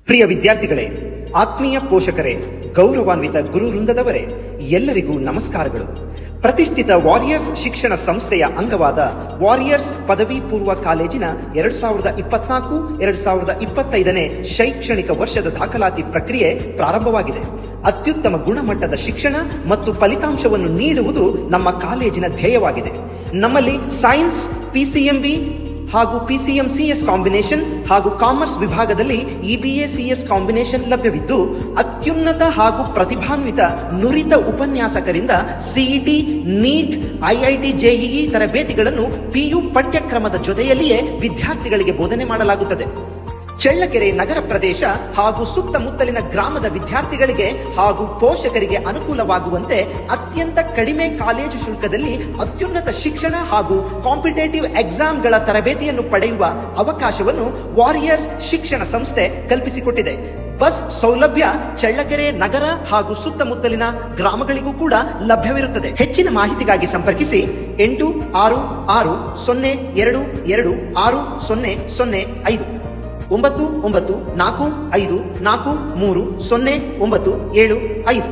ಪ್ರಿಯ ವಿದ್ಯಾರ್ಥಿಗಳೇ, ಆತ್ಮೀಯ ಪೋಷಕರೇ, ಗೌರವಾನ್ವಿತ ಗುರು ವೃಂದದವರೇ, ಎಲ್ಲರಿಗೂ ನಮಸ್ಕಾರಗಳು. ಪ್ರತಿಷ್ಠಿತ ವಾರಿಯರ್ಸ್ ಶಿಕ್ಷಣ ಸಂಸ್ಥೆಯ ಅಂಗವಾದ ವಾರಿಯರ್ಸ್ ಪದವಿ ಪೂರ್ವ ಕಾಲೇಜಿನ 2024-2025ನೇ ಶೈಕ್ಷಣಿಕ ವರ್ಷದ ದಾಖಲಾತಿ ಪ್ರಕ್ರಿಯೆ ಪ್ರಾರಂಭವಾಗಿದೆ. ಅತ್ಯುತ್ತಮ ಗುಣಮಟ್ಟದ ಶಿಕ್ಷಣ ಮತ್ತು ಫಲಿತಾಂಶವನ್ನು ನೀಡುವುದು ನಮ್ಮ ಕಾಲೇಜಿನ ಧ್ಯೇಯವಾಗಿದೆ. ನಮ್ಮಲ್ಲಿ ಸೈನ್ಸ್, PCMB ಹಾಗೂ PCM-CS ಕಾಂಬಿನೇಷನ್ ಹಾಗೂ ಕಾಮರ್ಸ್ ವಿಭಾಗದಲ್ಲಿ EBA-CS ಕಾಂಬಿನೇಷನ್ ಲಭ್ಯವಿದ್ದು, ಅತ್ಯುನ್ನತ ಹಾಗೂ ಪ್ರತಿಭಾನ್ವಿತ ನುರಿತ ಉಪನ್ಯಾಸಕರಿಂದ CET, NEET, IIT, JEE ತರಬೇತಿಗಳನ್ನು PU ಪಠ್ಯಕ್ರಮದ ಜೊತೆಯಲ್ಲಿಯೇ ವಿದ್ಯಾರ್ಥಿಗಳಿಗೆ ಬೋಧನೆ ಮಾಡಲಾಗುತ್ತದೆ. ಚಳ್ಳಕೆರೆ ನಗರ ಪ್ರದೇಶ ಹಾಗೂ ಸುತ್ತಮುತ್ತಲಿನ ಗ್ರಾಮದ ವಿದ್ಯಾರ್ಥಿಗಳಿಗೆ ಹಾಗೂ ಪೋಷಕರಿಗೆ ಅನುಕೂಲವಾಗುವಂತೆ ಅತ್ಯಂತ ಕಡಿಮೆ ಕಾಲೇಜು ಶುಲ್ಕದಲ್ಲಿ ಅತ್ಯುನ್ನತ ಶಿಕ್ಷಣ ಹಾಗೂ ಕಾಂಪಿಟೇಟಿವ್ ಎಕ್ಸಾಮ್ಗಳ ತರಬೇತಿಯನ್ನು ಪಡೆಯುವ ಅವಕಾಶವನ್ನು ವಾರಿಯರ್ಸ್ ಶಿಕ್ಷಣ ಸಂಸ್ಥೆ ಕಲ್ಪಿಸಿಕೊಟ್ಟಿದೆ. ಬಸ್ ಸೌಲಭ್ಯ ಚಳ್ಳಕೆರೆ ನಗರ ಹಾಗೂ ಸುತ್ತಮುತ್ತಲಿನ ಗ್ರಾಮಗಳಿಗೂ ಕೂಡ ಲಭ್ಯವಿರುತ್ತದೆ. ಹೆಚ್ಚಿನ ಮಾಹಿತಿಗಾಗಿ ಸಂಪರ್ಕಿಸಿ 8662226005 9945430975.